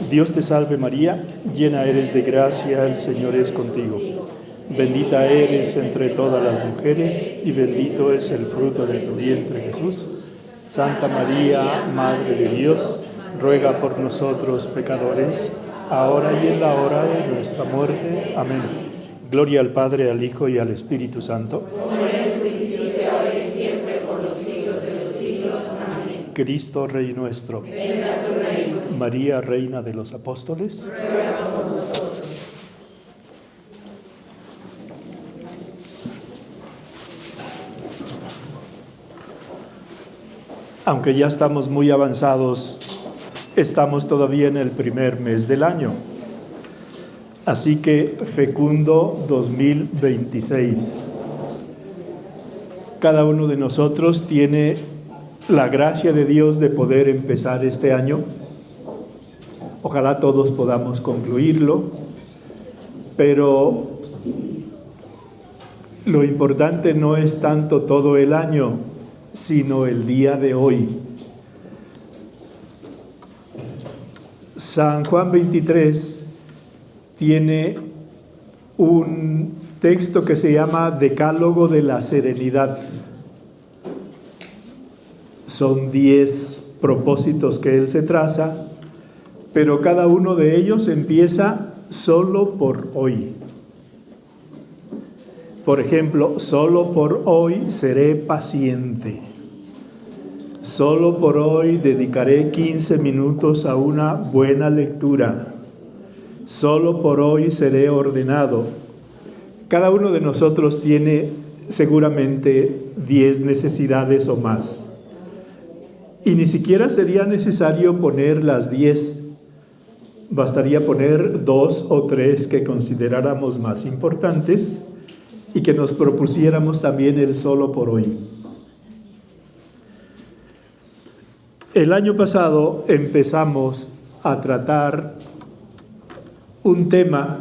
Dios te salve María, llena eres de gracia, el Señor es contigo. Bendita eres entre todas las mujeres y bendito es el fruto de tu vientre Jesús. Santa María, Madre de Dios, ruega por nosotros pecadores, ahora y en la hora de nuestra muerte. Amén. Gloria al Padre, al Hijo y al Espíritu Santo. Como en el principio, ahora y siempre, por los siglos de los siglos. Amén. Cristo, Rey nuestro. Venga tu reino. María, Reina de los Apóstoles. Ruega por nosotros. Aunque ya estamos muy avanzados, estamos todavía en el primer mes del año. Así que fecundo 2026. Cada uno de nosotros tiene la gracia de Dios de poder empezar este año. Ojalá todos podamos concluirlo, pero lo importante no es tanto todo el año, sino el día de hoy. San Juan 23 tiene un texto que se llama Decálogo de la Serenidad. Son 10 propósitos que él se traza, pero cada uno de ellos empieza solo por hoy. Por ejemplo, solo por hoy seré paciente. Solo por hoy dedicaré 15 minutos a una buena lectura. Solo por hoy seré ordenado. Cada uno de nosotros tiene seguramente 10 necesidades o más. Y ni siquiera sería necesario poner las 10. Bastaría poner 2 o 3 que consideráramos más importantes y que nos propusiéramos también el solo por hoy. El año pasado empezamos a tratar un tema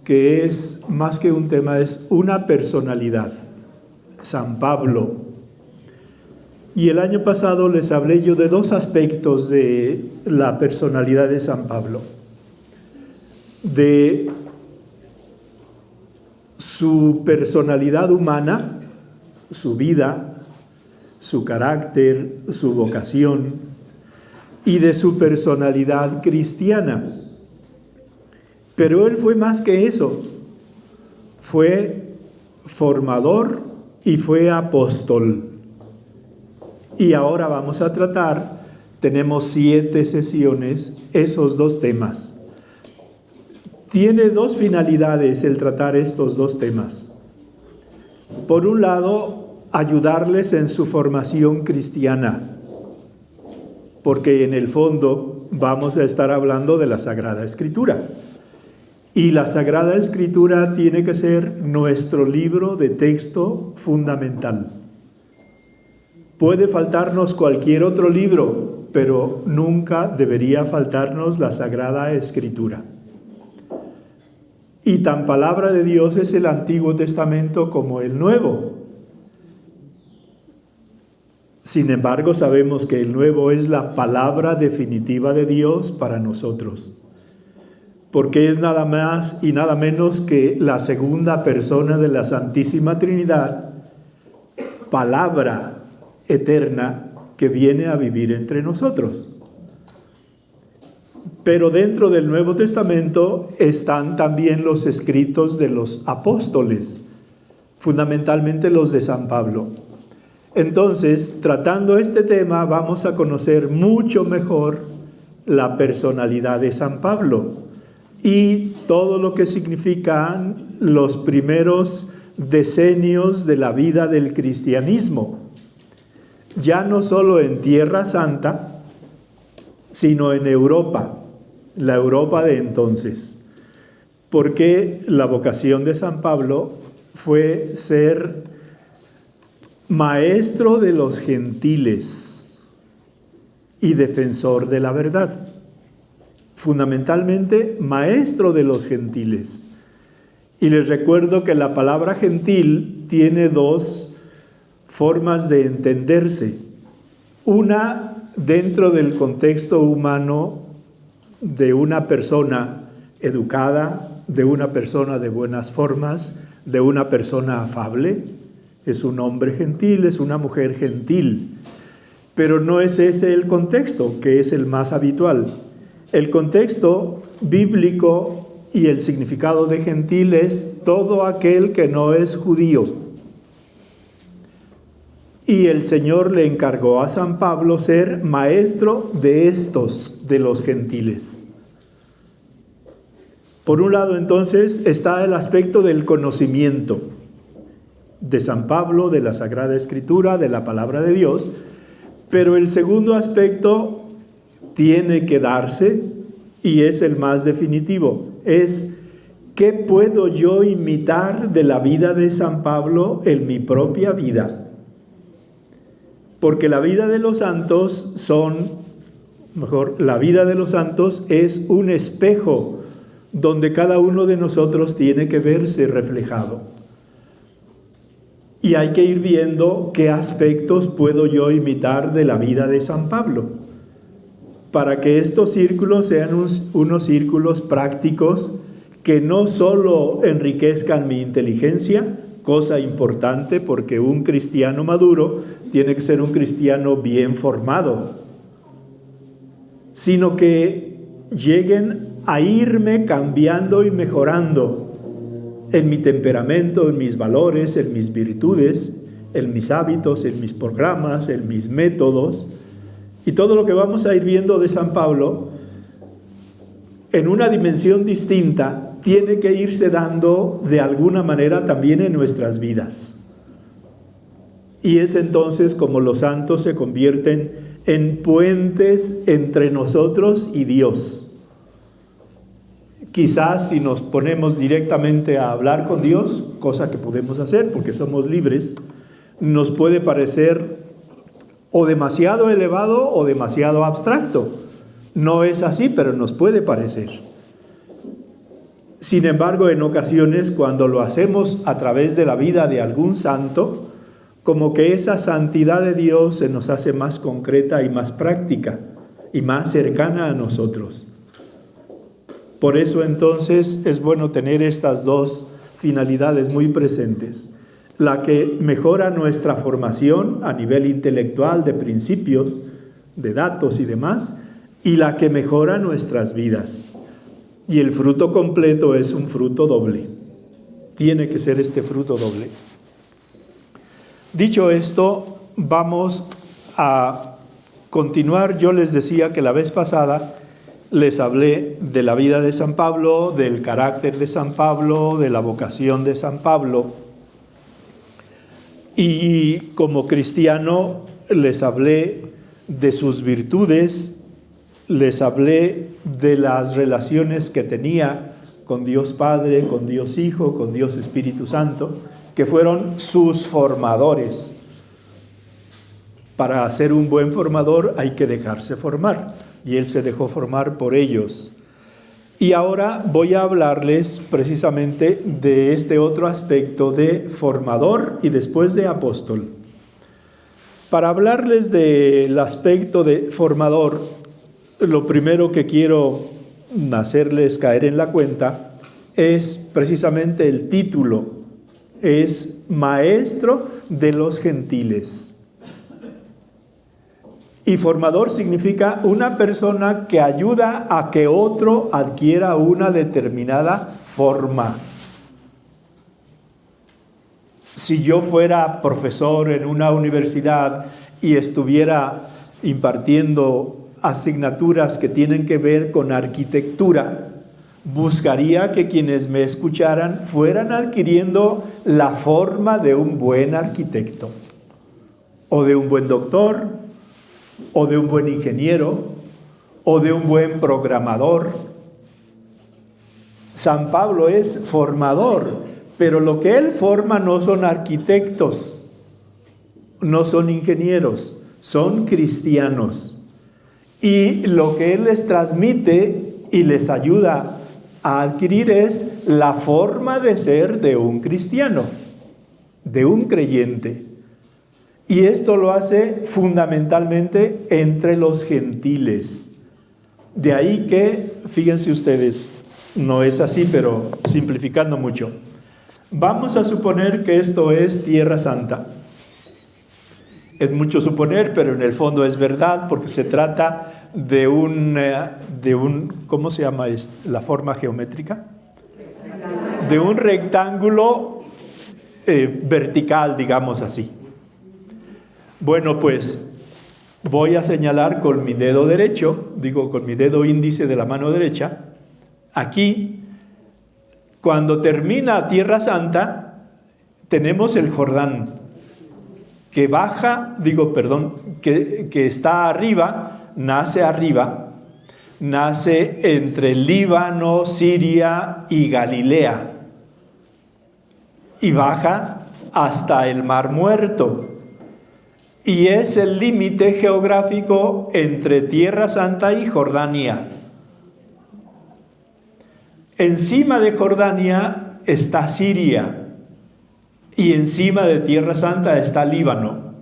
que es, más que un tema, es una personalidad, San Pablo. Y el año pasado les hablé yo de 2 aspectos de la personalidad de San Pablo. De su personalidad humana, su vida, su carácter, su vocación, y de su personalidad cristiana. Pero él fue más que eso. Fue formador y fue apóstol. Y ahora vamos a tratar, tenemos 7 sesiones, esos 2 temas. Tiene 2 finalidades el tratar estos 2 temas. Por un lado, ayudarles en su formación cristiana, porque en el fondo vamos a estar hablando de la Sagrada Escritura. Y la Sagrada Escritura tiene que ser nuestro libro de texto fundamental. Puede faltarnos cualquier otro libro, pero nunca debería faltarnos la Sagrada Escritura. Y tan palabra de Dios es el Antiguo Testamento como el Nuevo. Sin embargo, sabemos que el Nuevo es la palabra definitiva de Dios para nosotros, porque es nada más y nada menos que la segunda persona de la Santísima Trinidad, palabra eterna que viene a vivir entre nosotros. Pero dentro del Nuevo Testamento están también los escritos de los apóstoles, fundamentalmente los de San Pablo. Entonces, tratando este tema, vamos a conocer mucho mejor la personalidad de San Pablo y todo lo que significan los primeros decenios de la vida del cristianismo. Ya no solo en Tierra Santa, sino en Europa, la Europa de entonces. Porque la vocación de San Pablo fue ser maestro de los gentiles y defensor de la verdad. Fundamentalmente, maestro de los gentiles. Y les recuerdo que la palabra gentil tiene 2 formas de entenderse. Una, dentro del contexto humano de una persona educada, de una persona de buenas formas, de una persona afable. Es un hombre gentil, es una mujer gentil. Pero no es ese el contexto, que es el más habitual. El contexto bíblico y el significado de gentil es todo aquel que no es judío. Y el Señor le encargó a San Pablo ser maestro de estos, de los gentiles. Por un lado, entonces, está el aspecto del conocimiento de San Pablo, de la Sagrada Escritura, de la Palabra de Dios, pero el segundo aspecto tiene que darse, y es el más definitivo, es ¿qué puedo yo imitar de la vida de San Pablo en mi propia vida? Porque la vida de los santos la vida de los santos es un espejo donde cada uno de nosotros tiene que verse reflejado. Y hay que ir viendo qué aspectos puedo yo imitar de la vida de San Pablo, para que estos círculos sean unos círculos prácticos que no solo enriquezcan mi inteligencia, cosa importante porque un cristiano maduro tiene que ser un cristiano bien formado, sino que lleguen a irme cambiando y mejorando en mi temperamento, en mis valores, en mis virtudes, en mis hábitos, en mis programas, en mis métodos, y todo lo que vamos a ir viendo de San Pablo en una dimensión distinta tiene que irse dando de alguna manera también en nuestras vidas. Y es entonces como los santos se convierten en puentes entre nosotros y Dios. Quizás si nos ponemos directamente a hablar con Dios, cosa que podemos hacer porque somos libres, nos puede parecer o demasiado elevado o demasiado abstracto. No es así, pero nos puede parecer. Sin embargo, en ocasiones, cuando lo hacemos a través de la vida de algún santo, como que esa santidad de Dios se nos hace más concreta y más práctica y más cercana a nosotros. Por eso entonces es bueno tener estas dos finalidades muy presentes. La que mejora nuestra formación a nivel intelectual de principios, de datos y demás, y la que mejora nuestras vidas. Y el fruto completo es un fruto doble. Tiene que ser este fruto doble. Dicho esto, vamos a continuar. Yo les decía que la vez pasada les hablé de la vida de San Pablo, del carácter de San Pablo, de la vocación de San Pablo. Y como cristiano les hablé de sus virtudes, les hablé de las relaciones que tenía con Dios Padre, con Dios Hijo, con Dios Espíritu Santo, que fueron sus formadores. Para ser un buen formador hay que dejarse formar, y él se dejó formar por ellos. Y ahora voy a hablarles precisamente de este otro aspecto de formador y después de apóstol. Para hablarles del aspecto de formador, lo primero que quiero hacerles caer en la cuenta es precisamente el título, es Maestro de los Gentiles. Y formador significa una persona que ayuda a que otro adquiera una determinada forma. Si yo fuera profesor en una universidad y estuviera impartiendo asignaturas que tienen que ver con arquitectura, buscaría que quienes me escucharan fueran adquiriendo la forma de un buen arquitecto, o de un buen doctor, o de un buen ingeniero, o de un buen programador. San Pablo es formador, pero lo que él forma no son arquitectos, no son ingenieros, son cristianos. Y lo que él les transmite y les ayuda a adquirir es la forma de ser de un cristiano, de un creyente. Y esto lo hace fundamentalmente entre los gentiles. De ahí que, fíjense ustedes, no es así, pero simplificando mucho. Vamos a suponer que esto es Tierra Santa. Es mucho suponer, pero en el fondo es verdad, porque se trata de un ¿cómo se llama la forma geométrica? De un rectángulo vertical, digamos así. Bueno, pues voy a señalar con mi dedo derecho, con mi dedo índice de la mano derecha, aquí, cuando termina Tierra Santa, tenemos el Jordán, que baja, que está arriba, nace entre Líbano, Siria y Galilea, y baja hasta el Mar Muerto, y es el límite geográfico entre Tierra Santa y Jordania. Encima de Jordania está Siria, y encima de Tierra Santa está Líbano.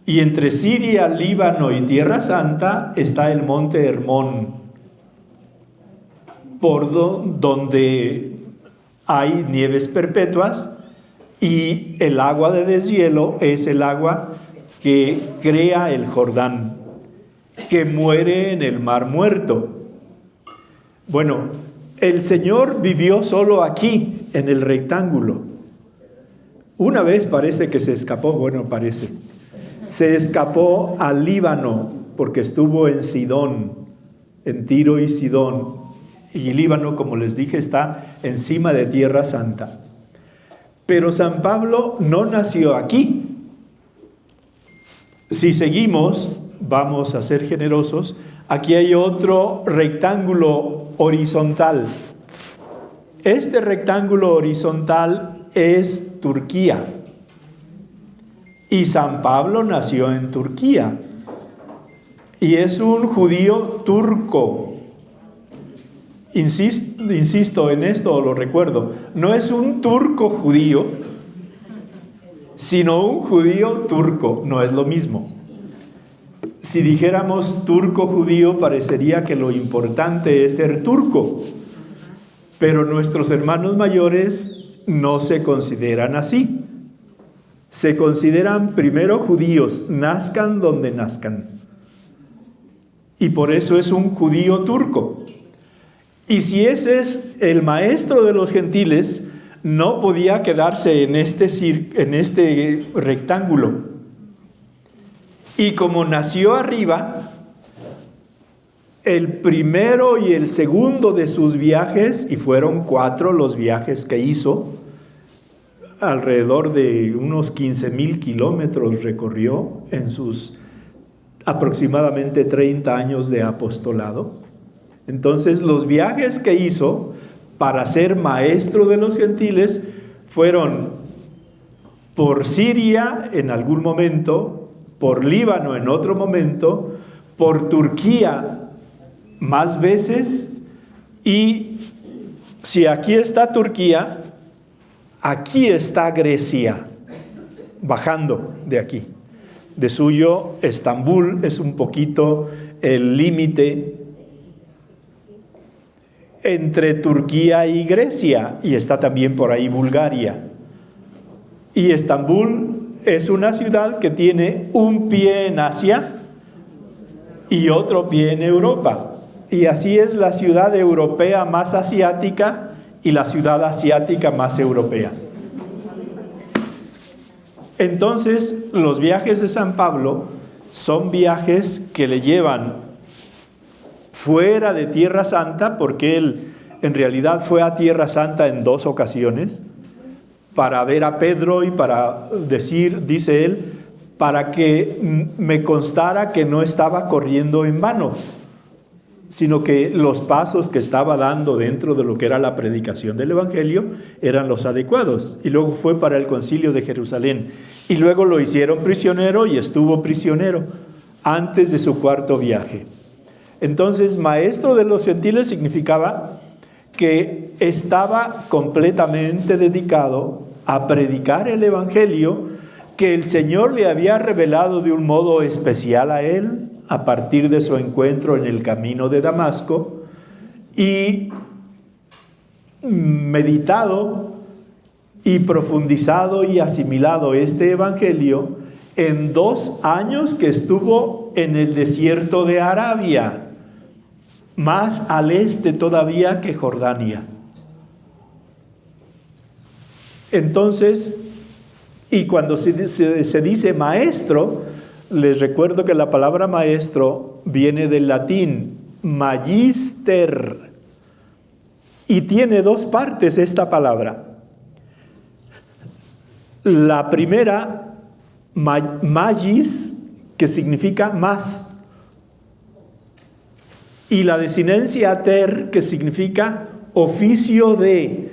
Y entre Siria, Líbano y Tierra Santa está el monte Hermón, donde hay nieves perpetuas, y el agua de deshielo es el agua que crea el Jordán, que muere en el Mar Muerto. Bueno, el Señor vivió solo aquí, en el rectángulo. Una vez parece que se escapó, se escapó al Líbano, porque estuvo en Sidón, en Tiro y Sidón, y Líbano, como les dije, está encima de Tierra Santa. Pero San Pablo no nació aquí. Si seguimos, vamos a ser generosos, aquí hay otro rectángulo horizontal. Este rectángulo horizontal es Turquía. Y San Pablo nació en Turquía. Y es un judío turco. Insisto en esto, lo recuerdo. No es un turco judío, sino un judío turco. No es lo mismo. Si dijéramos turco judío, parecería que lo importante es ser turco. Pero nuestros hermanos mayores no se consideran así. Se consideran primero judíos, nazcan donde nazcan. Y por eso es un judío turco. Y si ese es el maestro de los gentiles, no podía quedarse en este rectángulo. Y como nació arriba, el primero y el segundo de sus viajes, y fueron 4 los viajes que hizo, alrededor de unos 15,000 kilómetros recorrió en sus aproximadamente 30 años de apostolado. Entonces, los viajes que hizo para ser maestro de los gentiles fueron por Siria en algún momento, por Líbano en otro momento, por Turquía más veces, y si aquí está Turquía, aquí está Grecia, bajando de aquí. De suyo, Estambul es un poquito el límite entre Turquía y Grecia, y está también por ahí Bulgaria. Y Estambul es una ciudad que tiene un pie en Asia y otro pie en Europa. Y así es la ciudad europea más asiática y la ciudad asiática más europea. Entonces, los viajes de San Pablo son viajes que le llevan fuera de Tierra Santa, porque él en realidad fue a Tierra Santa en 2 ocasiones, para ver a Pedro y para dice él, para que me constara que no estaba corriendo en vano, sino que los pasos que estaba dando dentro de lo que era la predicación del Evangelio eran los adecuados. Y luego fue para el Concilio de Jerusalén. Y luego lo hicieron prisionero y estuvo prisionero antes de su 4º viaje. Entonces, maestro de los gentiles significaba que estaba completamente dedicado a predicar el Evangelio que el Señor le había revelado de un modo especial a él, a partir de su encuentro en el camino de Damasco y meditado y profundizado y asimilado este evangelio en 2 años que estuvo en el desierto de Arabia, más al este todavía que Jordania. Entonces, y cuando se dice maestro, les recuerdo que la palabra maestro viene del latín magister y tiene 2 partes esta palabra. La primera, magis, que significa más, y la desinencia ter, que significa oficio de.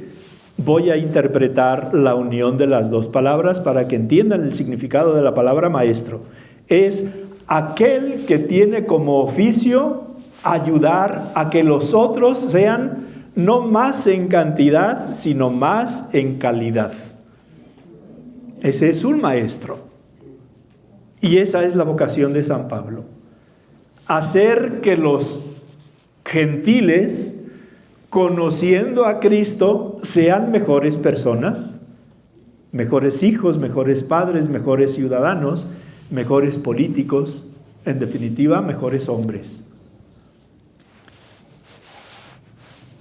Voy a interpretar la unión de las 2 palabras para que entiendan el significado de la palabra maestro. Es aquel que tiene como oficio ayudar a que los otros sean no más en cantidad, sino más en calidad. Ese es un maestro. Y esa es la vocación de San Pablo. Hacer que los gentiles, conociendo a Cristo, sean mejores personas, mejores hijos, mejores padres, mejores ciudadanos, mejores políticos, en definitiva, mejores hombres.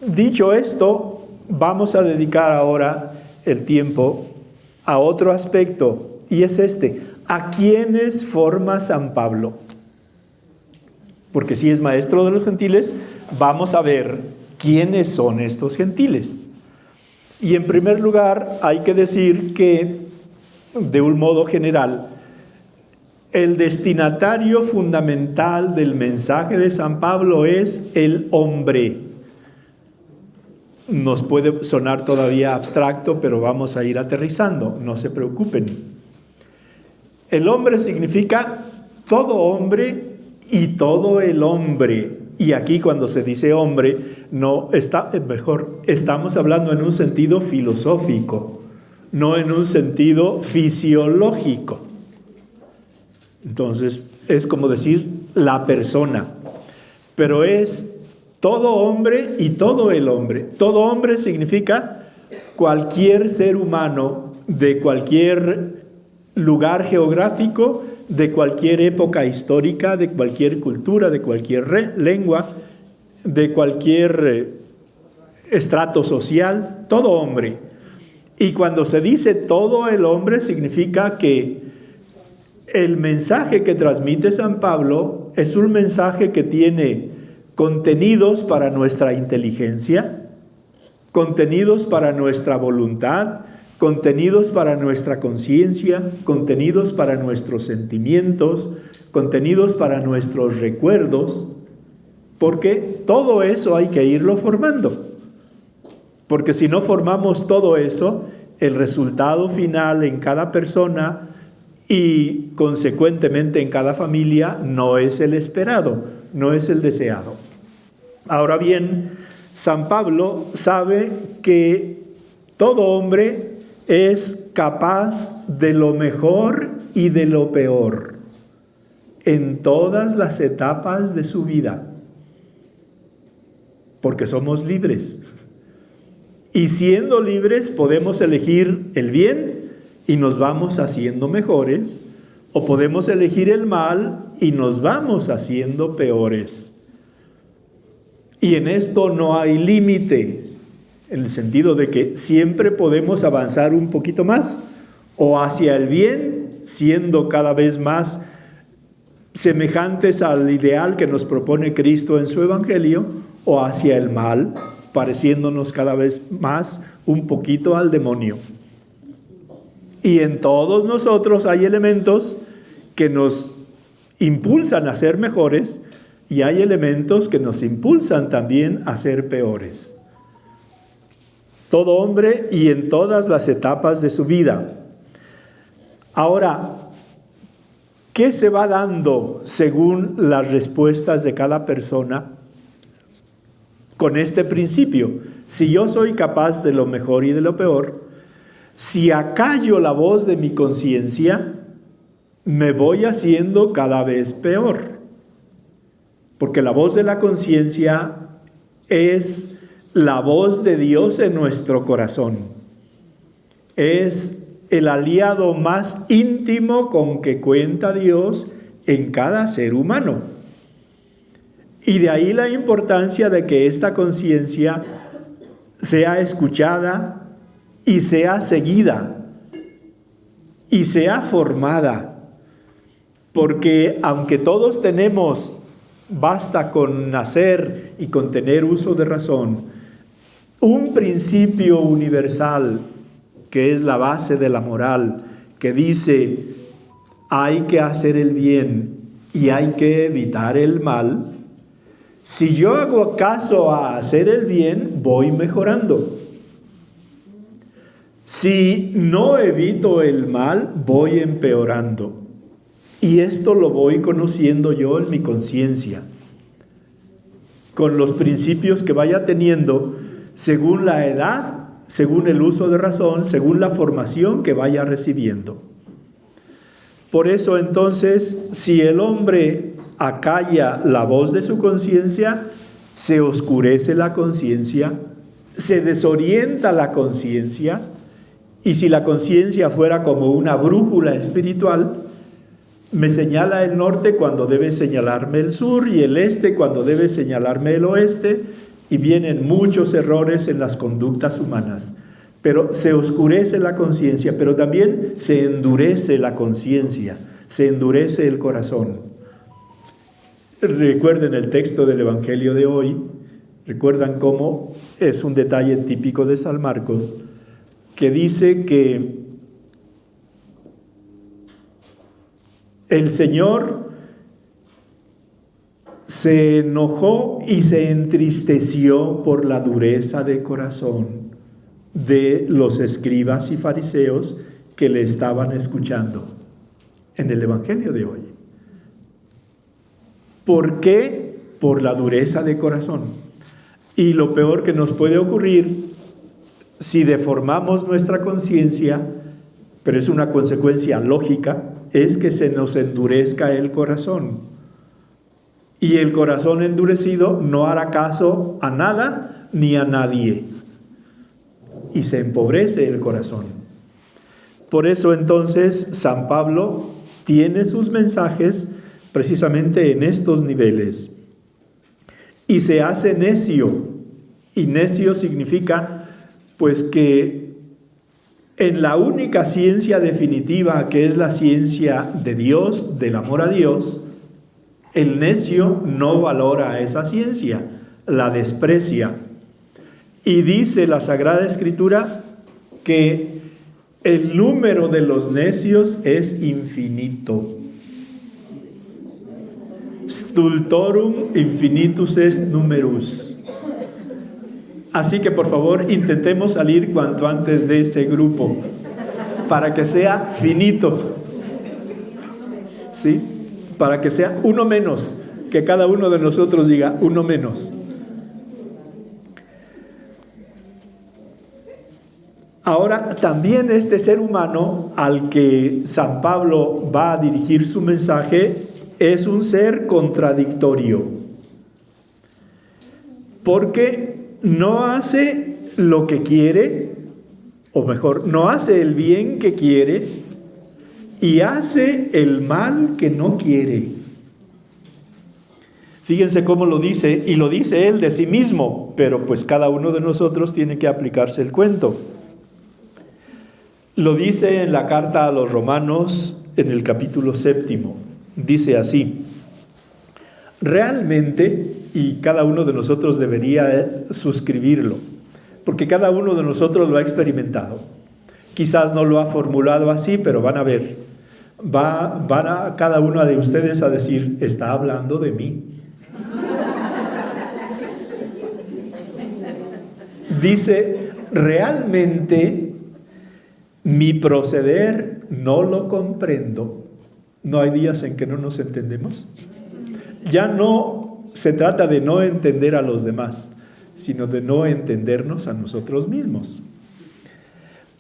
Dicho esto, vamos a dedicar ahora el tiempo a otro aspecto, y es este: ¿a quiénes forma San Pablo? Porque si es maestro de los gentiles, vamos a ver quiénes son estos gentiles. Y en primer lugar, hay que decir que, de un modo general, el destinatario fundamental del mensaje de San Pablo es el hombre. Nos puede sonar todavía abstracto, pero vamos a ir aterrizando, no se preocupen. El hombre significa todo hombre y todo el hombre. Y aquí cuando se dice hombre, estamos hablando en un sentido filosófico, no en un sentido fisiológico. Entonces, es como decir la persona, pero es todo hombre y todo el hombre. Todo hombre significa cualquier ser humano de cualquier lugar geográfico, de cualquier época histórica, de cualquier cultura, de cualquier lengua, de cualquier estrato social, todo hombre. Y cuando se dice todo el hombre, significa que el mensaje que transmite San Pablo es un mensaje que tiene contenidos para nuestra inteligencia, contenidos para nuestra voluntad, contenidos para nuestra conciencia, contenidos para nuestros sentimientos, contenidos para nuestros recuerdos, porque todo eso hay que irlo formando. Porque si no formamos todo eso, el resultado final en cada persona y consecuentemente en cada familia no es el esperado, no es el deseado. Ahora bien, San Pablo sabe que todo hombre es capaz de lo mejor y de lo peor en todas las etapas de su vida, porque somos libres. Y siendo libres podemos elegir el bien y nos vamos haciendo mejores, o podemos elegir el mal y nos vamos haciendo peores. Y en esto no hay límite, en el sentido de que siempre podemos avanzar un poquito más, o hacia el bien, siendo cada vez más semejantes al ideal que nos propone Cristo en su Evangelio, o hacia el mal, pareciéndonos cada vez más un poquito al demonio. Y en todos nosotros hay elementos que nos impulsan a ser mejores y hay elementos que nos impulsan también a ser peores. Todo hombre y en todas las etapas de su vida. Ahora, ¿qué se va dando según las respuestas de cada persona con este principio? Si yo soy capaz de lo mejor y de lo peor, si acallo la voz de mi conciencia, me voy haciendo cada vez peor. porque la voz de la conciencia es la voz de Dios en nuestro corazón. Es el aliado más íntimo con que cuenta Dios en cada ser humano. Y de ahí la importancia de que esta conciencia sea escuchada y sea seguida y sea formada. Porque aunque todos tenemos, basta con nacer y con tener uso de razón, un principio universal que es la base de la moral, que dice hay que hacer el bien y hay que evitar el mal. Si yo hago caso a hacer el bien, voy mejorando. Si no evito el mal, voy empeorando. Y esto lo voy conociendo yo en mi conciencia, con los principios que vaya teniendo según la edad, según el uso de razón, según la formación que vaya recibiendo. Por eso entonces, si el hombre acalla la voz de su conciencia, se oscurece la conciencia, se desorienta la conciencia, y si la conciencia fuera como una brújula espiritual, me señala el norte cuando debe señalarme el sur y el este cuando debe señalarme el oeste, y vienen muchos errores en las conductas humanas. Pero se oscurece la conciencia, pero también se endurece la conciencia, se endurece el corazón. Recuerden el texto del Evangelio de hoy, recuerdan cómo es un detalle típico de San Marcos, que dice que el Señor se enojó y se entristeció por la dureza de corazón de los escribas y fariseos que le estaban escuchando en el Evangelio de hoy. ¿Por qué? Por la dureza de corazón. Y lo peor que nos puede ocurrir si deformamos nuestra conciencia, pero es una consecuencia lógica, es que se nos endurezca el corazón. Y el corazón endurecido no hará caso a nada ni a nadie. Y se empobrece el corazón. Por eso entonces San Pablo tiene sus mensajes precisamente en estos niveles. Y se hace necio. Y necio significa pues que en la única ciencia definitiva, que es la ciencia de Dios, del amor a Dios, el necio no valora esa ciencia, la desprecia. Y dice la Sagrada Escritura que el número de los necios es infinito. Stultorum infinitus est numerus. Así que por favor intentemos salir cuanto antes de ese grupo para que sea finito, ¿sí? Para que sea uno menos, que cada uno de nosotros diga uno menos. Ahora, también este ser humano al que San Pablo va a dirigir su mensaje es un ser contradictorio, porque no hace lo que quiere, o mejor, no hace el bien que quiere y hace el mal que no quiere. Fíjense cómo lo dice, y lo dice él de sí mismo, pero pues cada uno de nosotros tiene que aplicarse el cuento. Lo dice en la carta a los Romanos, en el capítulo 7, dice así: realmente, y cada uno de nosotros debería suscribirlo, porque cada uno de nosotros lo ha experimentado. Quizás no lo ha formulado así, pero van a ver. Van a cada uno de ustedes a decir, está hablando de mí. Dice, realmente mi proceder no lo comprendo. ¿No hay días en que no nos entendemos? Ya no se trata de no entender a los demás, sino de no entendernos a nosotros mismos.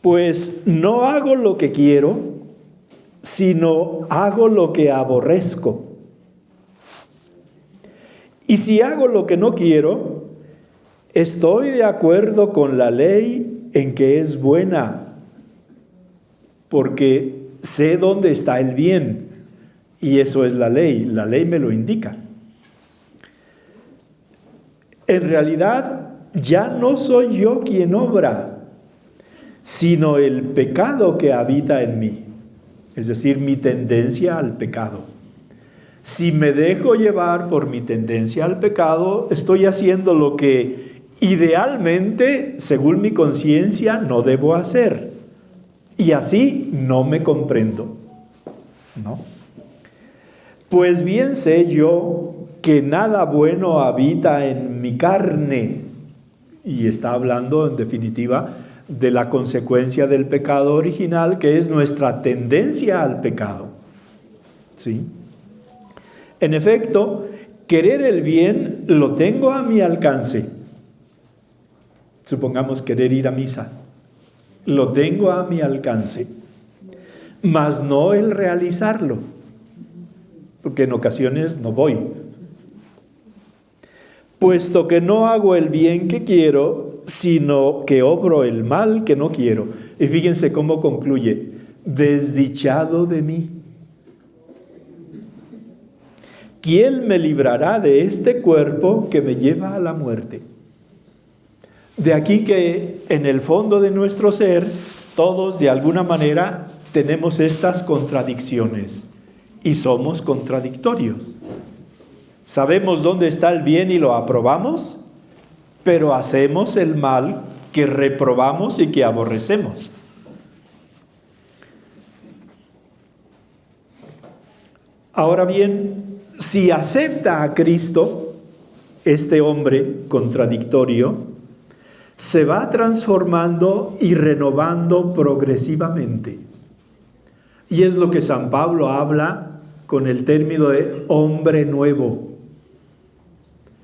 Pues no hago lo que quiero, sino hago lo que aborrezco. Y si hago lo que no quiero, estoy de acuerdo con la ley en que es buena, porque sé dónde está el bien, y eso es la ley me lo indica. En realidad, ya no soy yo quien obra, sino el pecado que habita en mí, es decir, mi tendencia al pecado. Si me dejo llevar por mi tendencia al pecado, estoy haciendo lo que idealmente, según mi conciencia, no debo hacer. Y así no me comprendo, ¿no? Pues bien sé yo que nada bueno habita en mi carne. Y está hablando, en definitiva, de la consecuencia del pecado original, que es nuestra tendencia al pecado. ¿Sí? En efecto, querer el bien lo tengo a mi alcance. Supongamos querer ir a misa. Lo tengo a mi alcance, mas no el realizarlo, porque en ocasiones no voy. Puesto que no hago el bien que quiero, sino que obro el mal que no quiero. Y fíjense cómo concluye: desdichado de mí. ¿Quién me librará de este cuerpo que me lleva a la muerte? De aquí que en el fondo de nuestro ser, todos de alguna manera tenemos estas contradicciones y somos contradictorios. Sabemos dónde está el bien y lo aprobamos, pero hacemos el mal que reprobamos y que aborrecemos. Ahora bien, si acepta a Cristo, este hombre contradictorio se va transformando y renovando progresivamente. Y es lo que San Pablo habla con el término de hombre nuevo,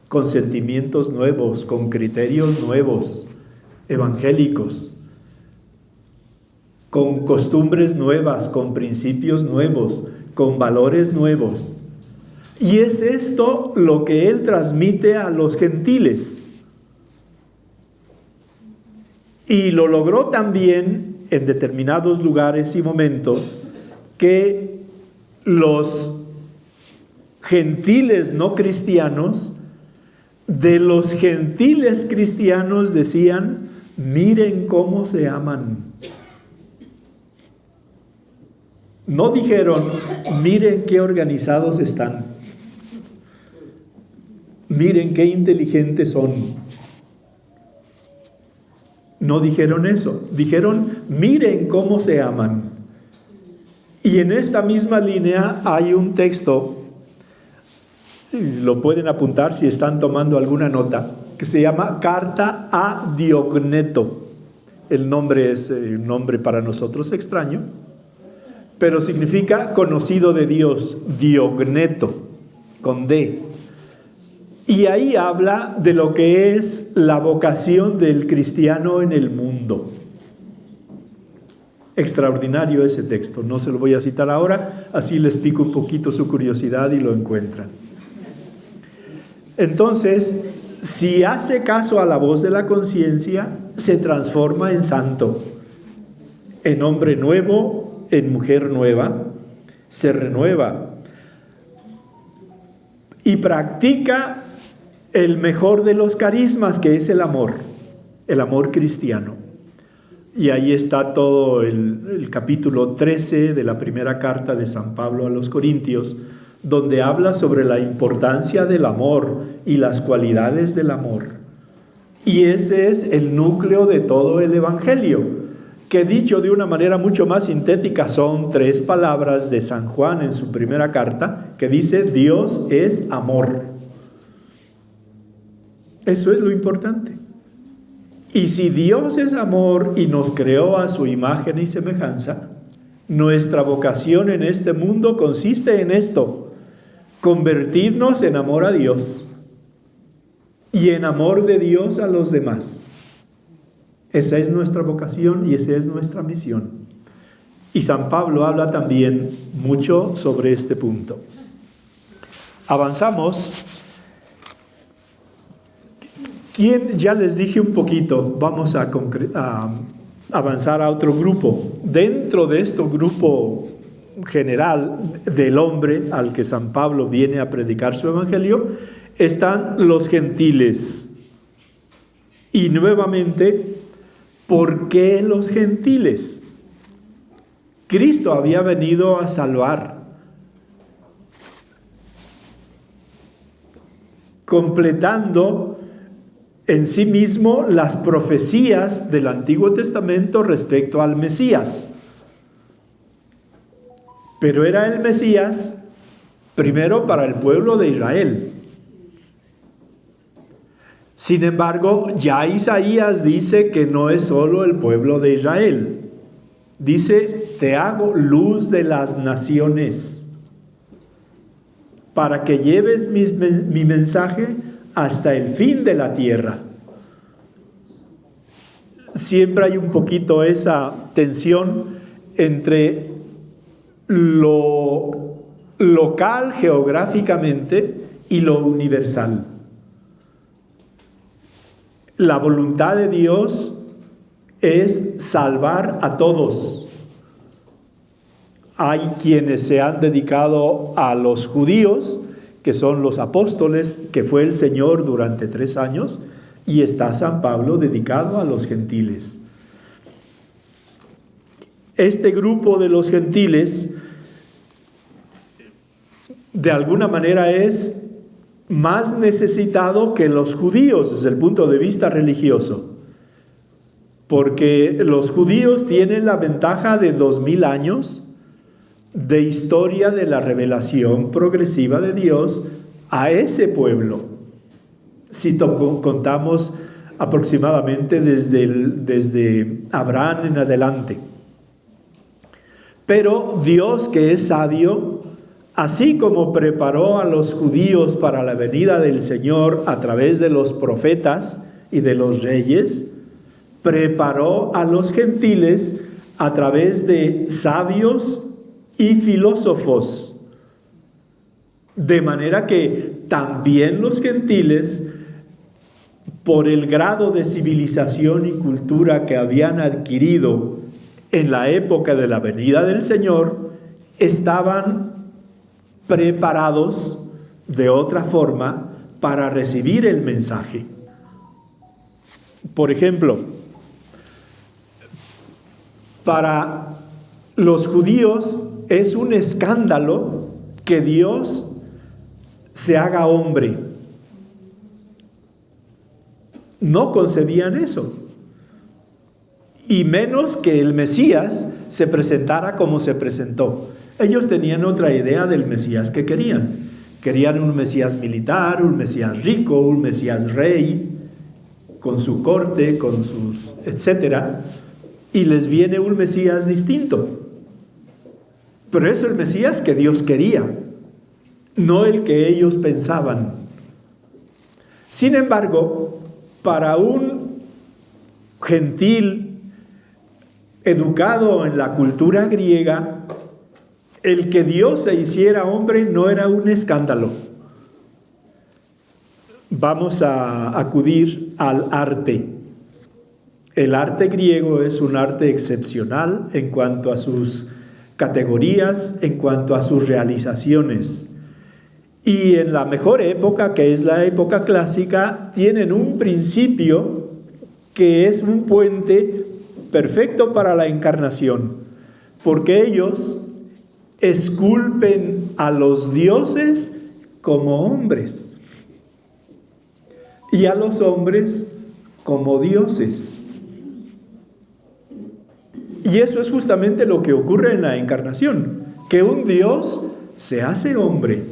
con sentimientos nuevos, con criterios nuevos, evangélicos, con costumbres nuevas, con principios nuevos, con valores nuevos. Y es esto lo que él transmite a los gentiles. Y lo logró también en determinados lugares y momentos que los gentiles no cristianos, de los gentiles cristianos decían: miren cómo se aman. No dijeron: miren qué organizados están, miren qué inteligentes son. No dijeron eso, dijeron: miren cómo se aman. Y en esta misma línea hay un texto, lo pueden apuntar si están tomando alguna nota, que se llama Carta a Diogneto. El nombre es un nombre para nosotros extraño, pero significa conocido de Dios, Diogneto, con D. Y ahí habla de lo que es la vocación del cristiano en el mundo. Extraordinario ese texto, no se lo voy a citar ahora, así les pico un poquito su curiosidad y lo encuentran. Entonces, si hace caso a la voz de la conciencia, se transforma en santo, en hombre nuevo, en mujer nueva, se renueva y practica el mejor de los carismas, que es el amor cristiano. Y ahí está todo el capítulo 13 de la primera carta de San Pablo a los Corintios, donde habla sobre la importancia del amor y las cualidades del amor. Y ese es el núcleo de todo el Evangelio, que dicho de una manera mucho más sintética son 3 palabras de San Juan en su primera carta, que dice: Dios es amor. Eso es lo importante. Y si Dios es amor y nos creó a su imagen y semejanza, nuestra vocación en este mundo consiste en esto: convertirnos en amor a Dios y en amor de Dios a los demás. Esa es nuestra vocación y esa es nuestra misión. Y San Pablo habla también mucho sobre este punto. Avanzamos ¿Quién? Ya les dije un poquito, vamos a avanzar a otro grupo. Dentro de este grupo general del hombre al que San Pablo viene a predicar su evangelio, están los gentiles. Y nuevamente, ¿por qué los gentiles? Cristo había venido a salvar, completando en sí mismo las profecías del Antiguo Testamento respecto al Mesías. Pero era el Mesías primero para el pueblo de Israel. Sin embargo, ya Isaías dice que no es solo el pueblo de Israel. Dice, te hago luz de las naciones, para que lleves mi mensaje hasta el fin de la tierra. Siempre hay un poquito esa tensión entre lo local geográficamente y lo universal. La voluntad de Dios es salvar a todos. Hay quienes se han dedicado a los judíos, que son los apóstoles, que fue el Señor durante 3 años, y está San Pablo dedicado a los gentiles. Este grupo de los gentiles, de alguna manera, es más necesitado que los judíos desde el punto de vista religioso, porque los judíos tienen la ventaja de 2000 años de historia de la revelación progresiva de Dios a ese pueblo, si contamos aproximadamente desde Abraham en adelante. Pero Dios, que es sabio, así como preparó a los judíos para la venida del Señor a través de los profetas y de los reyes, preparó a los gentiles a través de sabios y filósofos, de manera que también los gentiles, por el grado de civilización y cultura que habían adquirido en la época de la venida del Señor, estaban preparados de otra forma para recibir el mensaje. Por ejemplo, para los judíos es un escándalo que Dios se haga hombre. No concebían eso. Y menos que el Mesías se presentara como se presentó. Ellos tenían otra idea del Mesías que querían. Querían un Mesías militar, un Mesías rico, un Mesías rey, con su corte, con sus etcétera. Y les viene un Mesías distinto. Pero es el Mesías que Dios quería, no el que ellos pensaban. Sin embargo, para un gentil educado en la cultura griega, el que Dios se hiciera hombre no era un escándalo. Vamos a acudir al arte. El arte griego es un arte excepcional en cuanto a sus categorías, en cuanto a sus realizaciones. Y en la mejor época, que es la época clásica, tienen un principio que es un puente perfecto para la encarnación, porque ellos esculpen a los dioses como hombres y a los hombres como dioses. Y eso es justamente lo que ocurre en la encarnación, que un Dios se hace hombre.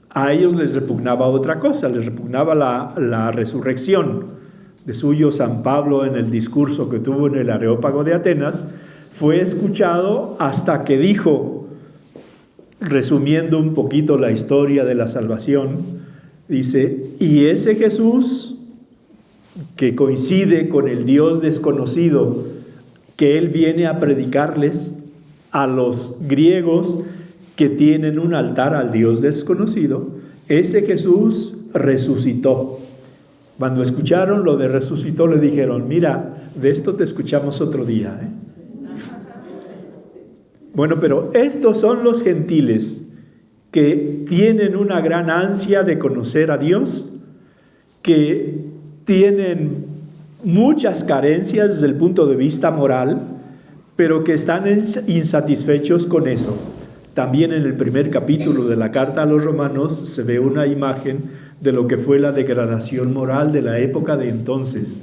A ellos les repugnaba otra cosa, les repugnaba la resurrección. De suyo, San Pablo, en el discurso que tuvo en el Areópago de Atenas, fue escuchado hasta que dijo, resumiendo un poquito la historia de la salvación, dice, y ese Jesús que coincide con el Dios desconocido que él viene a predicarles a los griegos que tienen un altar al Dios desconocido, ese Jesús resucitó. Cuando escucharon lo de resucitó, le dijeron, mira, de esto te escuchamos otro día, ¿eh? Bueno, pero estos son los gentiles que tienen una gran ansia de conocer a Dios, que tienen muchas carencias desde el punto de vista moral, pero que están insatisfechos con eso. También en el primer capítulo de la carta a los romanos se ve una imagen de lo que fue la degradación moral de la época de entonces,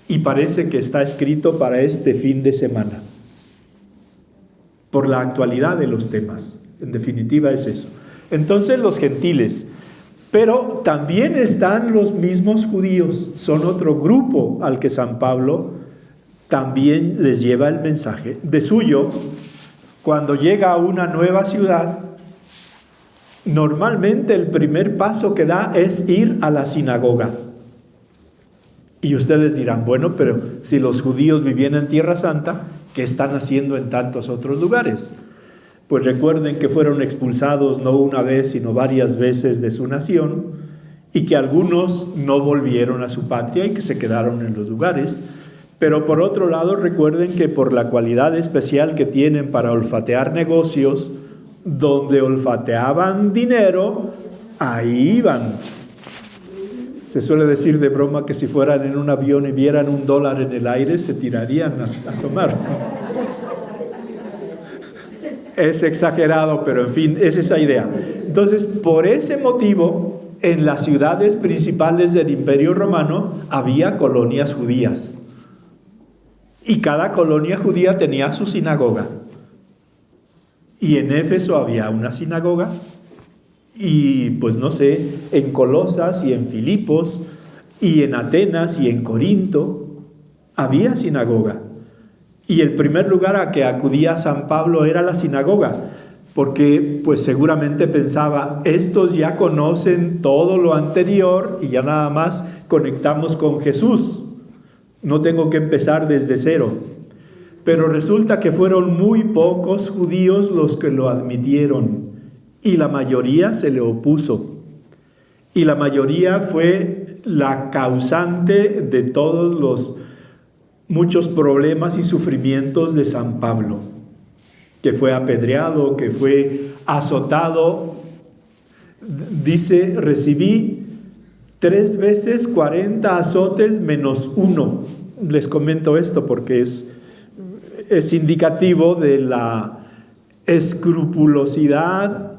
y parece que está escrito para este fin de semana, por la actualidad de los temas. En definitiva es eso. Entonces los gentiles, pero también están los mismos judíos, son otro grupo al que San Pablo también les lleva el mensaje. De suyo, cuando llega a una nueva ciudad, normalmente el primer paso que da es ir a la sinagoga. Y ustedes dirán, bueno, pero si los judíos vivían en Tierra Santa, ¿qué están haciendo en tantos otros lugares? Pues recuerden que fueron expulsados no una vez, sino varias veces de su nación, y que algunos no volvieron a su patria y que se quedaron en los lugares. Pero por otro lado, recuerden que por la cualidad especial que tienen para olfatear negocios, donde olfateaban dinero, ahí iban. Se suele decir de broma que si fueran en un avión y vieran $1 en el aire, se tirarían a tomar. Es exagerado, pero en fin, es esa idea. Entonces, por ese motivo, en las ciudades principales del Imperio Romano había colonias judías. Y cada colonia judía tenía su sinagoga. Y en Éfeso había una sinagoga. Y pues no sé, en Colosas y en Filipos y en Atenas y en Corinto había sinagoga. Y el primer lugar a que acudía San Pablo era la sinagoga, porque pues seguramente pensaba, estos ya conocen todo lo anterior y ya nada más conectamos con Jesús. No tengo que empezar desde cero. Pero resulta que fueron muy pocos judíos los que lo admitieron y la mayoría se le opuso. Y la mayoría fue la causante de todos los muchos problemas y sufrimientos de San Pablo, que fue apedreado, que fue azotado. Dice, recibí 3 veces 40 azotes menos 1. Les comento esto porque es indicativo de la escrupulosidad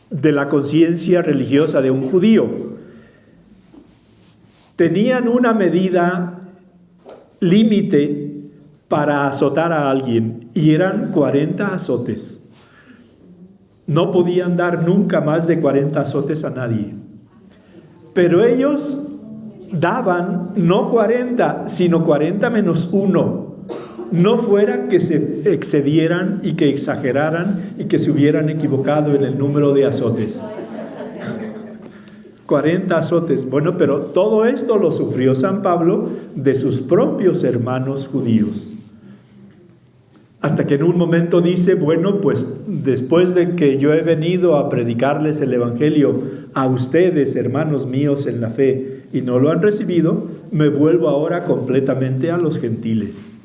de la conciencia religiosa de un judío. Tenían una medida límite para azotar a alguien y eran 40 azotes. No podían dar nunca más de 40 azotes a nadie. Pero ellos daban no 40, sino 40 menos 1. No fuera que se excedieran y que exageraran y que se hubieran equivocado en el número de azotes. 40 azotes. Bueno, pero todo esto lo sufrió San Pablo de sus propios hermanos judíos. Hasta que en un momento dice, bueno, pues después de que yo he venido a predicarles el Evangelio a ustedes, hermanos míos en la fe, y no lo han recibido, me vuelvo ahora completamente a los gentiles.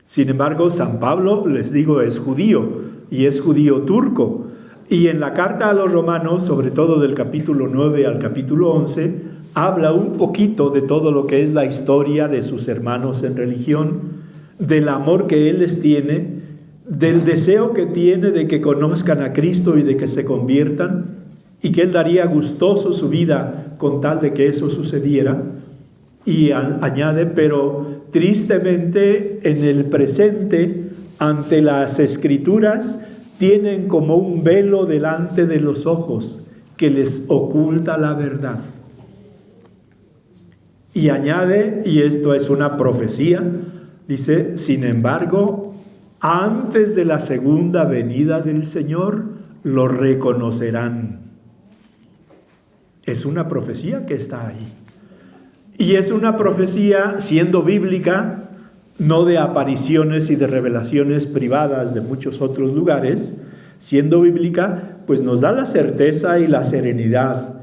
Sin embargo, San Pablo, les digo, es judío, y es judío turco. Y en la carta a los romanos, sobre todo del capítulo 9 al capítulo 11, habla un poquito de todo lo que es la historia de sus hermanos en religión, del amor que él les tiene, del deseo que tiene de que conozcan a Cristo y de que se conviertan, y que él daría gustoso su vida con tal de que eso sucediera. Y añade, pero tristemente en el presente, ante las Escrituras, tienen como un velo delante de los ojos que les oculta la verdad. Y añade, y esto es una profecía, dice, sin embargo, antes de la segunda venida del Señor, lo reconocerán. Es una profecía que está ahí. Y es una profecía, siendo bíblica, no de apariciones y de revelaciones privadas de muchos otros lugares, siendo bíblica, pues nos da la certeza y la serenidad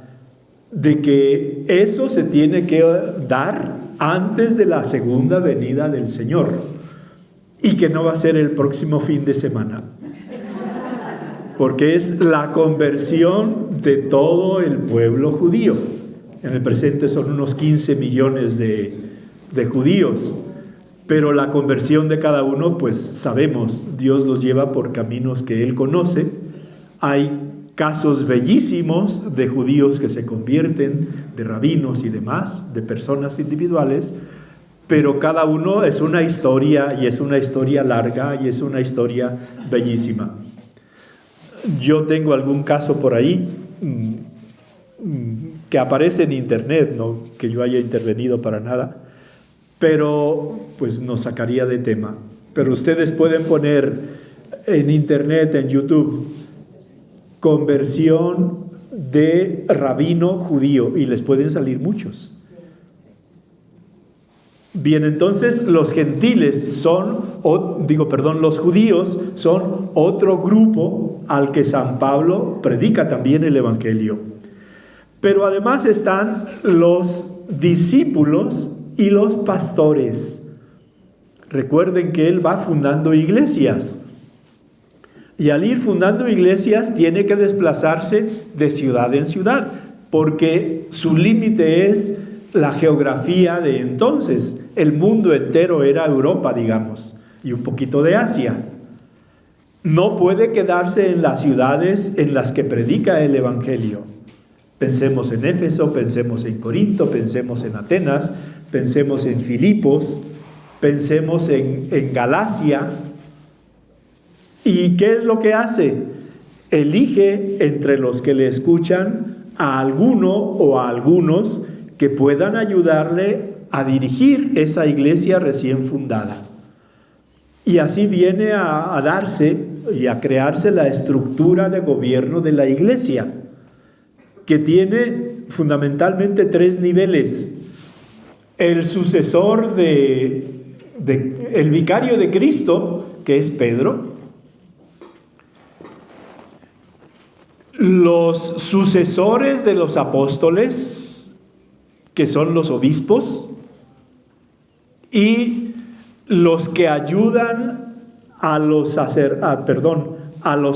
de que eso se tiene que dar antes de la segunda venida del Señor, y que no va a ser el próximo fin de semana, porque es la conversión de todo el pueblo judío. En el presente son unos 15 millones de judíos, pero la conversión de cada uno, pues sabemos, Dios los lleva por caminos que Él conoce. Hay casos bellísimos de judíos que se convierten, de rabinos y demás, de personas individuales, pero cada uno es una historia, y es una historia larga, y es una historia bellísima. Yo tengo algún caso por ahí que aparece en internet, no que yo haya intervenido para nada, pero pues nos sacaría de tema. Pero ustedes pueden poner en internet, en YouTube, conversión de rabino judío, y les pueden salir muchos. Bien, entonces los gentiles los judíos son otro grupo al que San Pablo predica también el Evangelio. Pero además están los discípulos y los pastores. Recuerden que él va fundando iglesias. Y al ir fundando iglesias tiene que desplazarse de ciudad en ciudad, porque su límite es la geografía de entonces. El mundo entero era Europa, digamos, y un poquito de Asia. No puede quedarse en las ciudades en las que predica el Evangelio. Pensemos en Éfeso, pensemos en Corinto, pensemos en Atenas, pensemos en Filipos, pensemos en Galacia. ¿Y qué es lo que hace? Elige entre los que le escuchan a alguno o a algunos que puedan ayudarle a dirigir esa iglesia recién fundada. Y así viene a darse y a crearse la estructura de gobierno de la iglesia, que tiene fundamentalmente 3 niveles. El sucesor el vicario de Cristo, que es Pedro. Los sucesores de los apóstoles, que son los obispos, y los que ayudan a los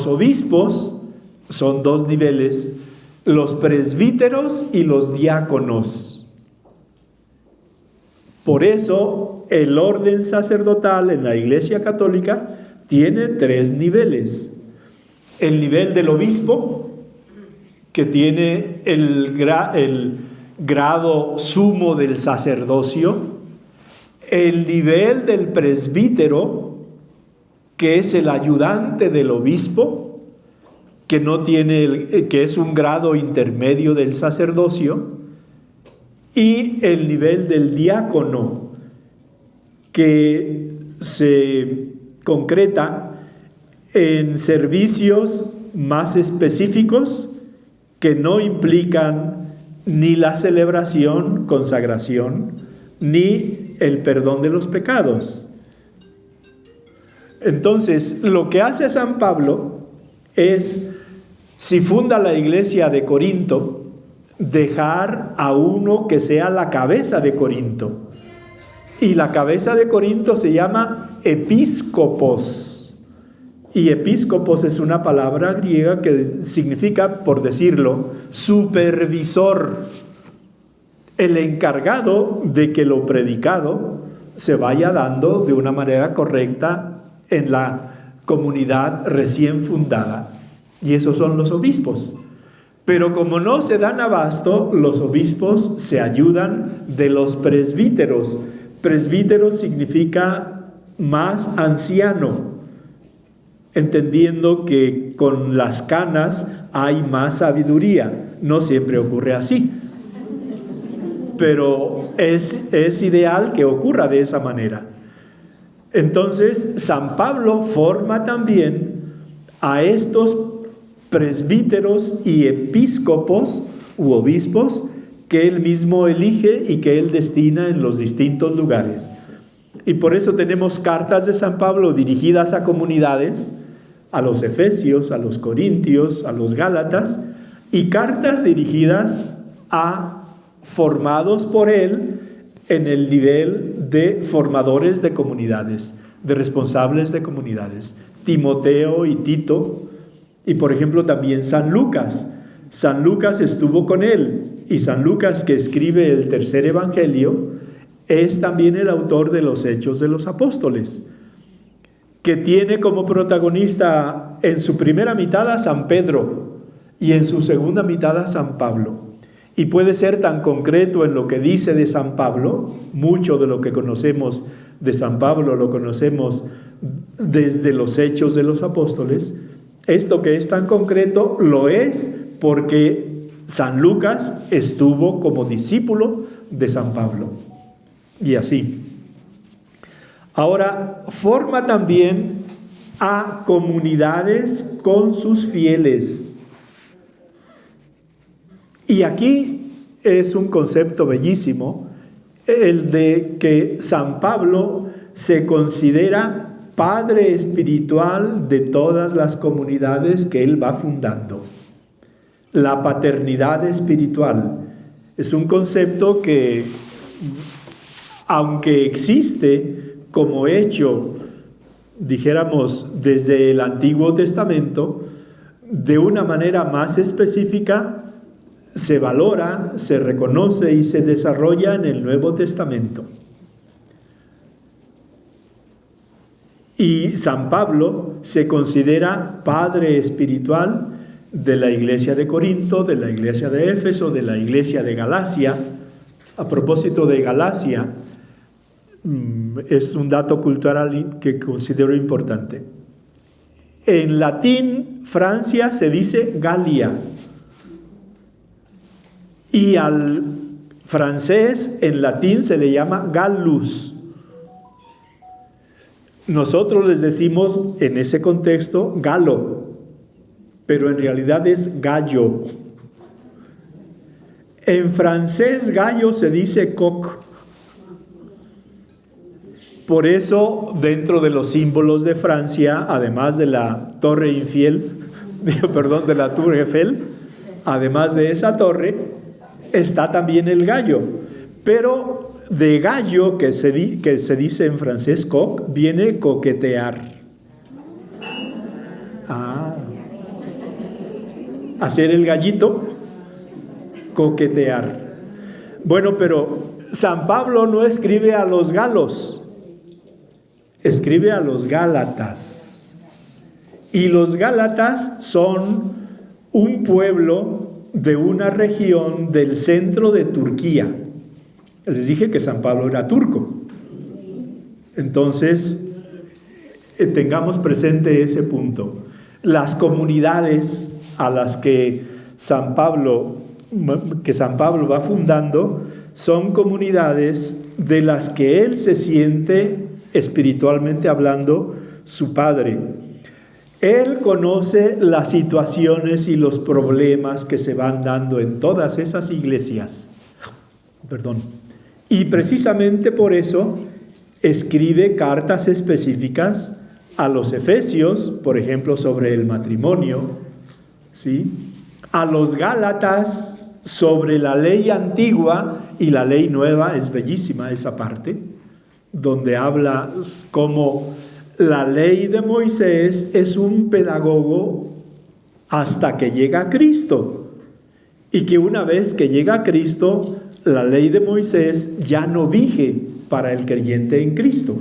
obispos, son 2 niveles, los presbíteros y los diáconos. Por eso el orden sacerdotal en la Iglesia Católica tiene 3 niveles. El nivel del obispo, que tiene el grado sumo del sacerdocio. El nivel del presbítero, que es el ayudante del obispo, que es un grado intermedio del sacerdocio. Y el nivel del diácono, que se concreta en servicios más específicos que no implican ni la celebración, consagración, ni el perdón de los pecados. Entonces, lo que hace San Pablo es, si funda la iglesia de Corinto, dejar a uno que sea la cabeza de Corinto. Y la cabeza de Corinto se llama episcopos. Y episcopos es una palabra griega que significa, por decirlo, supervisor. El encargado de que lo predicado se vaya dando de una manera correcta en la comunidad recién fundada. Y esos son los obispos. Pero como no se dan abasto, los obispos se ayudan de los presbíteros. Presbítero significa más anciano, entendiendo que con las canas hay más sabiduría. No siempre ocurre así, pero es ideal que ocurra de esa manera. Entonces, San Pablo forma también a estos presbíteros y episcopos u obispos que él mismo elige y que él destina en los distintos lugares. Y por eso tenemos cartas de San Pablo dirigidas a comunidades, a los Efesios, a los Corintios, a los Gálatas, y cartas dirigidas a formados por él en el nivel de formadores de comunidades, de responsables de comunidades, Timoteo y Tito, y por ejemplo también San Lucas. San Lucas estuvo con él, y San Lucas, que escribe el tercer evangelio, es también el autor de los Hechos de los Apóstoles, que tiene como protagonista en su primera mitad a San Pedro y en su segunda mitad a San Pablo. Y puede ser tan concreto en lo que dice de San Pablo, mucho de lo que conocemos de San Pablo lo conocemos desde los Hechos de los Apóstoles. Esto que es tan concreto lo es porque San Lucas estuvo como discípulo de San Pablo. Y así. Ahora, forma también a comunidades con sus fieles. Y aquí es un concepto bellísimo, el de que San Pablo se considera padre espiritual de todas las comunidades que él va fundando. La paternidad espiritual es un concepto que, aunque existe como hecho, dijéramos, desde el Antiguo Testamento, de una manera más específica se valora, se reconoce y se desarrolla en el Nuevo Testamento. Y San Pablo se considera padre espiritual de la iglesia de Corinto, de la iglesia de Éfeso, de la iglesia de Galacia. A propósito de Galacia, es un dato cultural que considero importante. En latín, Francia se dice Galia. Y al francés en latín se le llama Gallus. Nosotros les decimos en ese contexto Galo, pero en realidad es gallo. En francés gallo se dice coq. Por eso, dentro de los símbolos de Francia, además de la Torre Eiffel, de la Tour Eiffel, además de esa torre, está también el gallo. Pero de gallo, que se dice en francés coq, viene coquetear. Hacer el gallito, coquetear. Bueno, pero San Pablo no escribe a los galos, escribe a los gálatas. Y los gálatas son un pueblo de una región del centro de Turquía. Les dije que San Pablo era turco. Entonces, tengamos presente ese punto. Las comunidades a las que San Pablo va fundando son comunidades de las que él se siente, espiritualmente hablando, su padre. Él conoce las situaciones y los problemas que se van dando en todas esas iglesias. Y precisamente por eso escribe cartas específicas a los Efesios, por ejemplo, sobre el matrimonio, ¿sí? A los Gálatas sobre la ley antigua y la ley nueva. Es bellísima esa parte, donde habla cómo la ley de Moisés es un pedagogo hasta que llega Cristo, y que una vez que llega Cristo, la ley de Moisés ya no vige para el creyente en Cristo,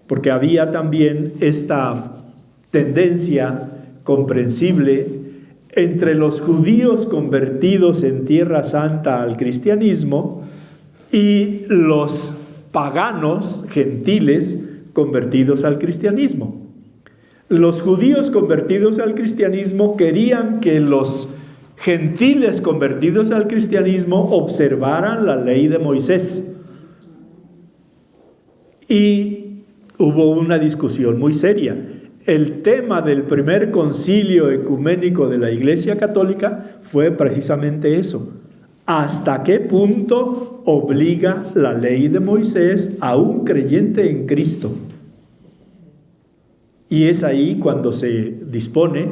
porque había también esta tendencia comprensible entre los judíos convertidos en Tierra Santa al cristianismo y los paganos gentiles convertidos al cristianismo. Los judíos convertidos al cristianismo querían que los gentiles convertidos al cristianismo observaran la ley de Moisés. Y hubo una discusión muy seria. El tema del primer concilio ecuménico de la Iglesia Católica fue precisamente eso. ¿Hasta qué punto obliga la ley de Moisés a un creyente en Cristo? Y es ahí cuando se dispone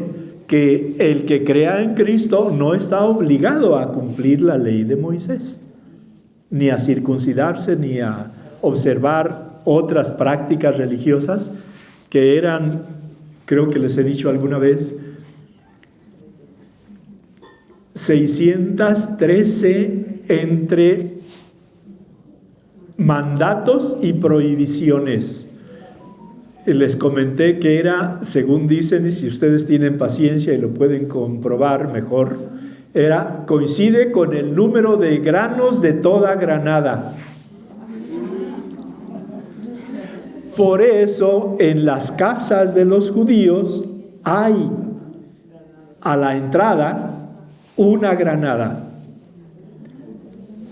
que el que crea en Cristo no está obligado a cumplir la ley de Moisés, ni a circuncidarse, ni a observar otras prácticas religiosas que eran, creo que les he dicho alguna vez, 613 entre mandatos y prohibiciones. Les comenté que era, según dicen, y si ustedes tienen paciencia y lo pueden comprobar mejor, coincide con el número de granos de toda granada. Por eso en las casas de los judíos hay a la entrada una granada,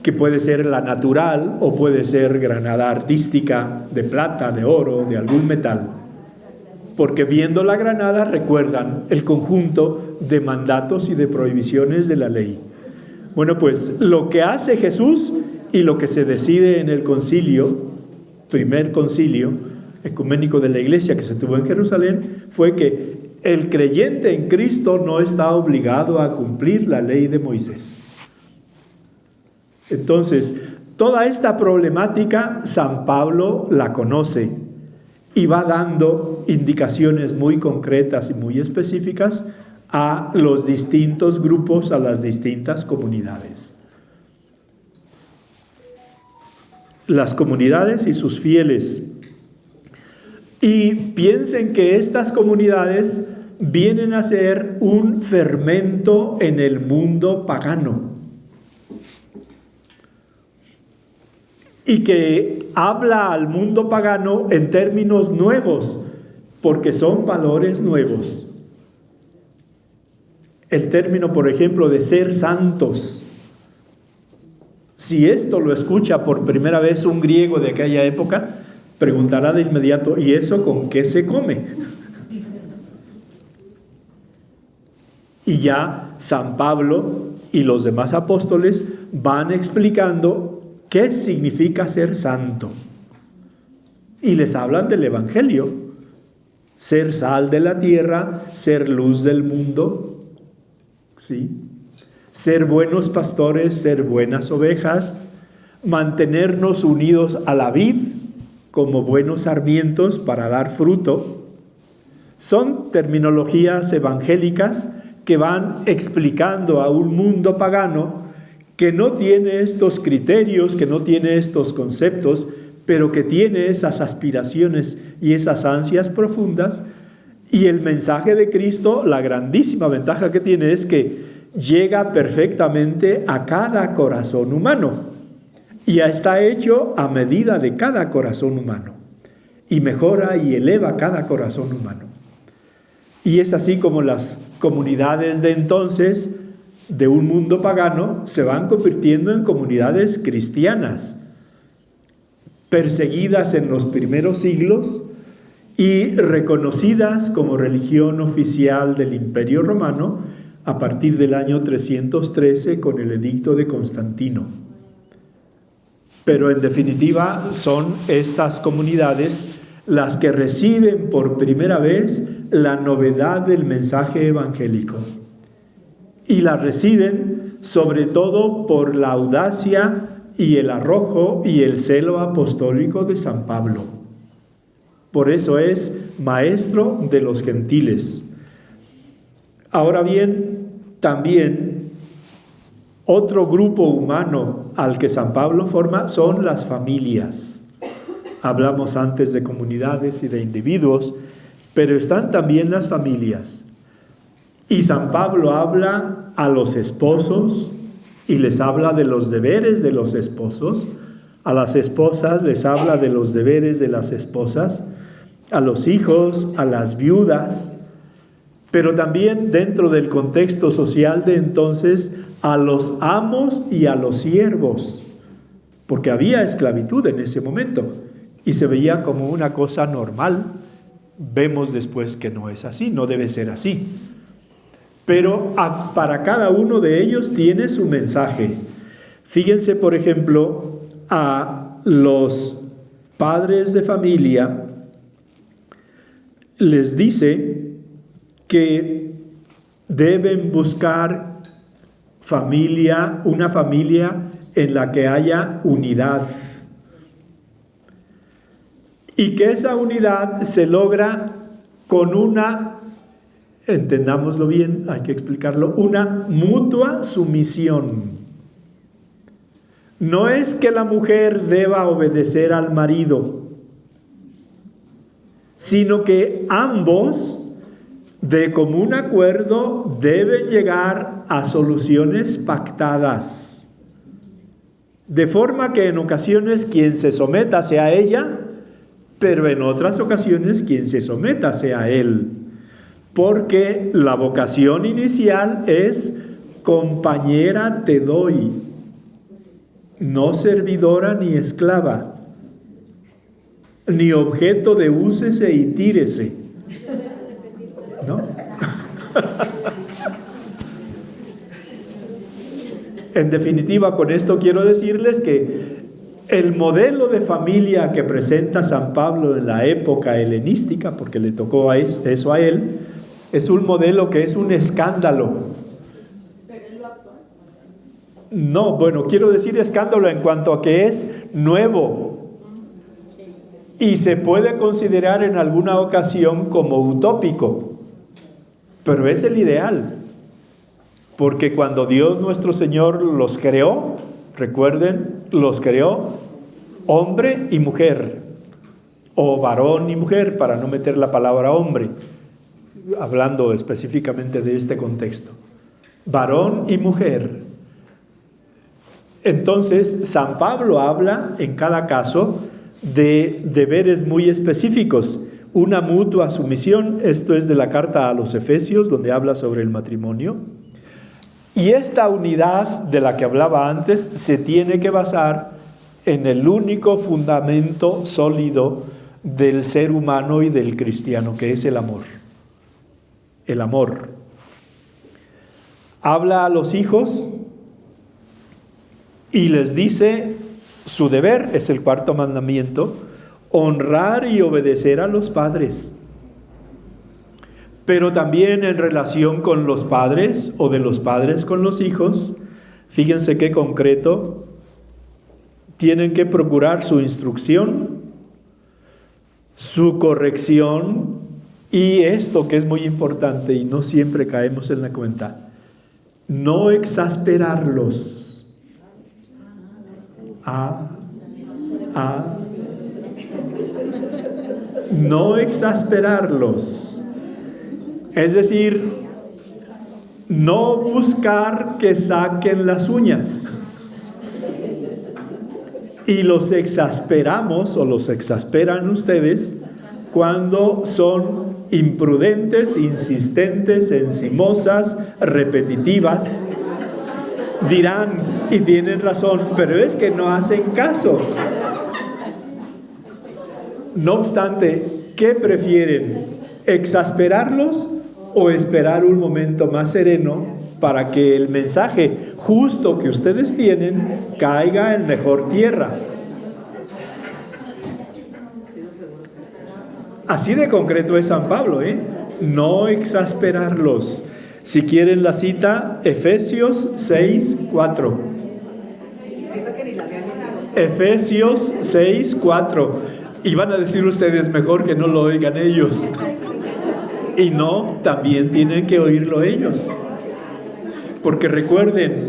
que puede ser la natural o puede ser granada artística, de plata, de oro, de algún metal. Porque viendo la granada recuerdan el conjunto de mandatos y de prohibiciones de la ley. Bueno, pues lo que hace Jesús y lo que se decide en el concilio, primer concilio ecuménico de la iglesia que se tuvo en Jerusalén, fue que el creyente en Cristo no está obligado a cumplir la ley de Moisés. Entonces, toda esta problemática San Pablo la conoce y va dando indicaciones muy concretas y muy específicas a los distintos grupos, a las distintas comunidades. Las comunidades y sus fieles. Y piensen que estas comunidades vienen a ser un fermento en el mundo pagano. Y que habla al mundo pagano en términos nuevos, porque son valores nuevos. El término, por ejemplo, de ser santos. Si esto lo escucha por primera vez un griego de aquella época, preguntará de inmediato, ¿y eso con qué se come? Y ya San Pablo y los demás apóstoles van explicando ¿qué significa ser santo? Y les hablan del Evangelio. Ser sal de la tierra, ser luz del mundo, ¿sí? Ser buenos pastores, ser buenas ovejas, mantenernos unidos a la vid como buenos sarmientos para dar fruto. Son terminologías evangélicas que van explicando a un mundo pagano que no tiene estos criterios, que no tiene estos conceptos, pero que tiene esas aspiraciones y esas ansias profundas. Y el mensaje de Cristo, la grandísima ventaja que tiene es que llega perfectamente a cada corazón humano. Y está hecho a medida de cada corazón humano. Y mejora y eleva cada corazón humano. Y es así como las comunidades de entonces, de un mundo pagano, se van convirtiendo en comunidades cristianas, perseguidas en los primeros siglos y reconocidas como religión oficial del Imperio Romano a partir del año 313 con el edicto de Constantino. Pero en definitiva son estas comunidades las que reciben por primera vez la novedad del mensaje evangélico. Y la reciben sobre todo por la audacia y el arrojo y el celo apostólico de San Pablo. Por eso es maestro de los gentiles. Ahora bien, también otro grupo humano al que San Pablo forma son las familias. Hablamos antes de comunidades y de individuos, pero están también las familias. Y San Pablo habla a los esposos y les habla de los deberes de los esposos. A las esposas les habla de los deberes de las esposas. A los hijos, a las viudas. Pero también dentro del contexto social de entonces, a los amos y a los siervos. Porque había esclavitud en ese momento y se veía como una cosa normal. Vemos después que no es así, no debe ser así. Pero para cada uno de ellos tiene su mensaje. Fíjense, por ejemplo, a los padres de familia. les dice que deben buscar una familia en la que haya unidad. Y que esa unidad se logra con entendámoslo bien, hay que explicarlo, una mutua sumisión. No es que la mujer deba obedecer al marido, sino que ambos, de común acuerdo, deben llegar a soluciones pactadas. De forma que en ocasiones quien se someta sea ella, pero en otras ocasiones quien se someta sea él. Porque la vocación inicial es compañera te doy, no servidora ni esclava, ni objeto de úsese y tírese, ¿no? En definitiva, con esto quiero decirles que el modelo de familia que presenta San Pablo en la época helenística, porque le tocó eso a él, es un modelo que es un escándalo. No, bueno, quiero decir escándalo en cuanto a que es nuevo y se puede considerar en alguna ocasión como utópico, pero es el ideal, porque cuando Dios nuestro Señor los creó, recuerden, los creó hombre y mujer, o varón y mujer, para no meter la palabra hombre, hablando específicamente de este contexto, varón y mujer. Entonces, San Pablo habla en cada caso de deberes muy específicos, una mutua sumisión. Esto es de la carta a los Efesios, donde habla sobre el matrimonio. Y esta unidad de la que hablaba antes se tiene que basar en el único fundamento sólido del ser humano y del cristiano, que es el amor. El amor. Habla a los hijos y les dice su deber, es el cuarto mandamiento, honrar y obedecer a los padres. Pero también en relación con los padres o de los padres con los hijos, fíjense qué concreto, tienen que procurar su instrucción, su corrección y esto que es muy importante y no siempre caemos en la cuenta, no exasperarlos. No exasperarlos. Es decir, no buscar que saquen las uñas. Y los exasperamos o los exasperan ustedes cuando son imprudentes, insistentes, encimosas, repetitivas. Dirán, y tienen razón, pero es que no hacen caso. No obstante, ¿qué prefieren? ¿Exasperarlos o esperar un momento más sereno para que el mensaje justo que ustedes tienen caiga en mejor tierra? Así de concreto es San Pablo, no exasperarlos. Si quieren la cita, Efesios 6:4. Efesios 6:4. Y van a decir ustedes, mejor que no lo oigan ellos. Y no, también tienen que oírlo ellos. Porque recuerden,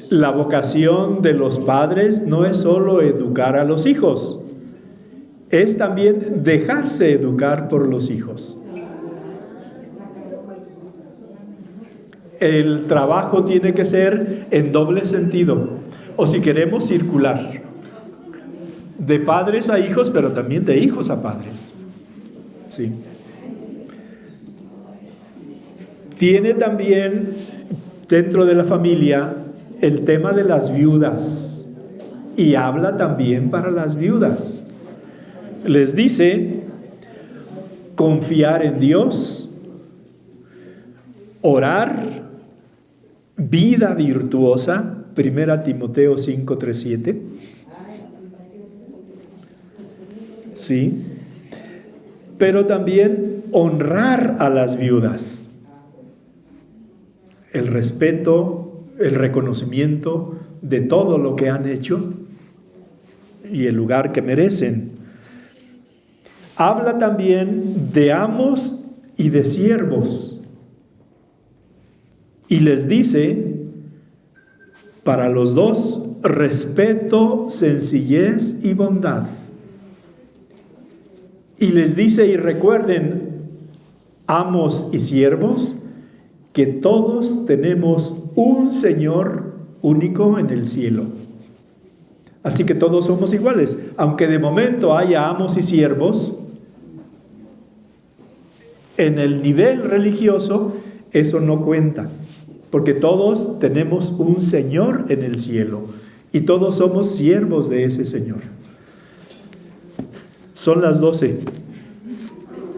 la vocación de los padres no es solo educar a los hijos, es también dejarse educar por los hijos. El trabajo tiene que ser en doble sentido, o si queremos, circular. De padres a hijos, pero también de hijos a padres. Sí. Tiene también dentro de la familia el tema de las viudas y habla también para las viudas. Les dice confiar en Dios, orar, vida virtuosa, 1 Timoteo 5:3-7. Sí. pero también honrar a las viudas. El respeto, el reconocimiento de todo lo que han hecho y el lugar que merecen. Habla también de amos y de siervos. Y les dice, para los dos, respeto, sencillez y bondad. Y les dice, y recuerden, amos y siervos, que todos tenemos un Señor único en el cielo. Así que todos somos iguales. Aunque de momento haya amos y siervos, en el nivel religioso eso no cuenta, porque todos tenemos un Señor en el cielo y todos somos siervos de ese Señor. Son las 12.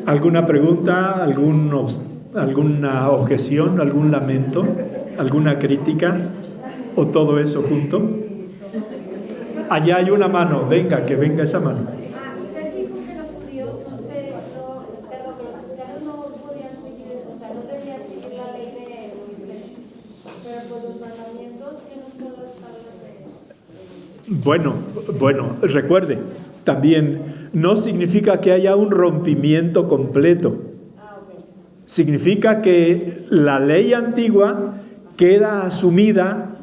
¿Alguna pregunta? ¿Alguna objeción? ¿Algún lamento? ¿Alguna crítica? ¿O todo eso junto? Allá hay una mano. Venga, que venga esa mano. Usted dijo que los judíos los cristianos no podían seguir eso, o sea, no debían seguir la ley de Moisés. Pero pues los mandamientos que no son las tablas de... Bueno, recuerde, también no significa que haya un rompimiento completo. Significa que la ley antigua queda asumida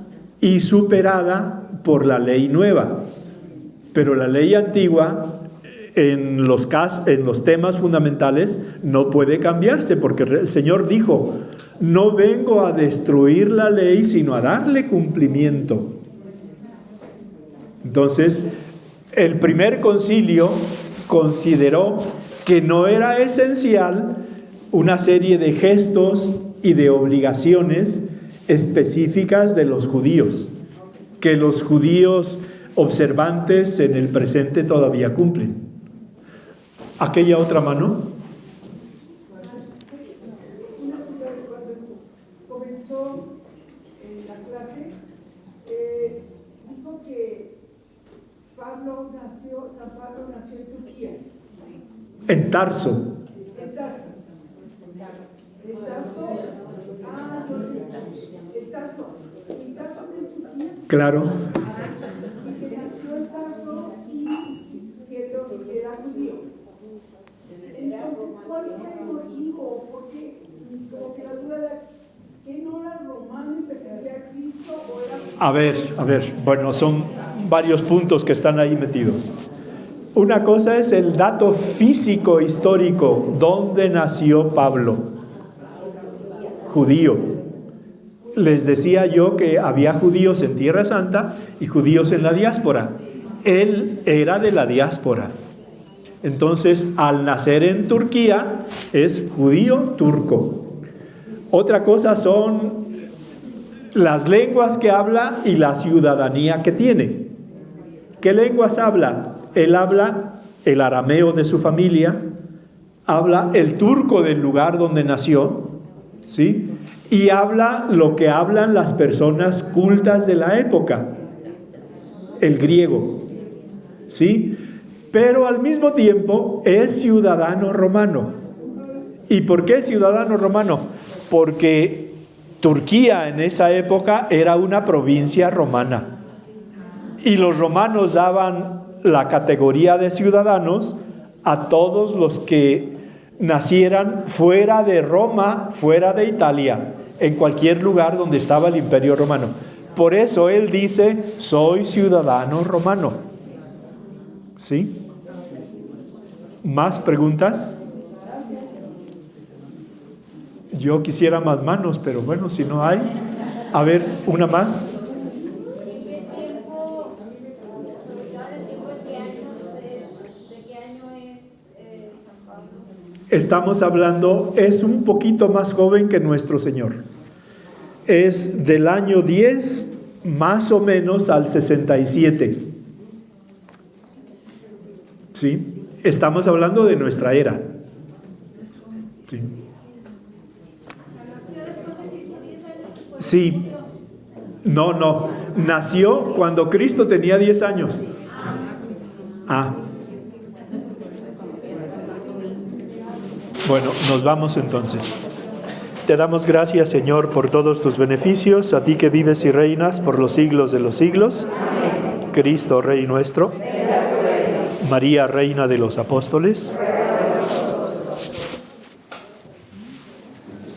y superada por la ley nueva. Pero la ley antigua, en los temas fundamentales, no puede cambiarse, porque el Señor dijo, no vengo a destruir la ley, sino a darle cumplimiento. Entonces, el primer concilio consideró que no era esencial una serie de gestos y de obligaciones específicas de los judíos, que los judíos observantes en el presente todavía cumplen. ¿Aquella otra mano? Cuando comenzó la clase, dijo que San Pablo nació en Turquía. En Tarso. En Tarso. ¿En Tarso de Turquía? Claro. Y que nació en Tarso y siendo que era judío. Entonces, ¿cuál fue el motivo? Porque como que la duda era, ¿que no era romano y perseguía a Cristo o era... A ver, bueno, son varios puntos que están ahí metidos. Una cosa es el dato físico histórico, ¿dónde nació Pablo? Judío. Les decía yo que había judíos en Tierra Santa y judíos en la diáspora. Él era de la diáspora. Entonces, al nacer en Turquía, es judío turco. Otra cosa son las lenguas que habla y la ciudadanía que tiene. ¿Qué lenguas habla? Él habla el arameo de su familia, habla el turco del lugar donde nació, ¿sí? Y habla lo que hablan las personas cultas de la época, el griego, ¿sí? Pero al mismo tiempo es ciudadano romano. ¿Y por qué ciudadano romano? Porque Turquía en esa época era una provincia romana. Y los romanos daban la categoría de ciudadanos a todos los que nacieran fuera de Roma, fuera de Italia, en cualquier lugar donde estaba el Imperio Romano. Por eso él dice, soy ciudadano romano. ¿Sí? ¿Más preguntas? Yo quisiera más manos, pero bueno, si no hay. A ver, una más. ¿En qué tiempo, sobre todo en el tiempo de qué año es San Pablo? Estamos hablando, es un poquito más joven que nuestro Señor. Es del año 10 más o menos al 67. ¿Sí? Estamos hablando de nuestra era. Sí. Sí. No. Nació cuando Cristo tenía 10 años. Bueno, nos vamos entonces. Te damos gracias, Señor, por todos tus beneficios, a ti que vives y reinas por los siglos de los siglos. Cristo, Rey nuestro. María, Reina de los Apóstoles.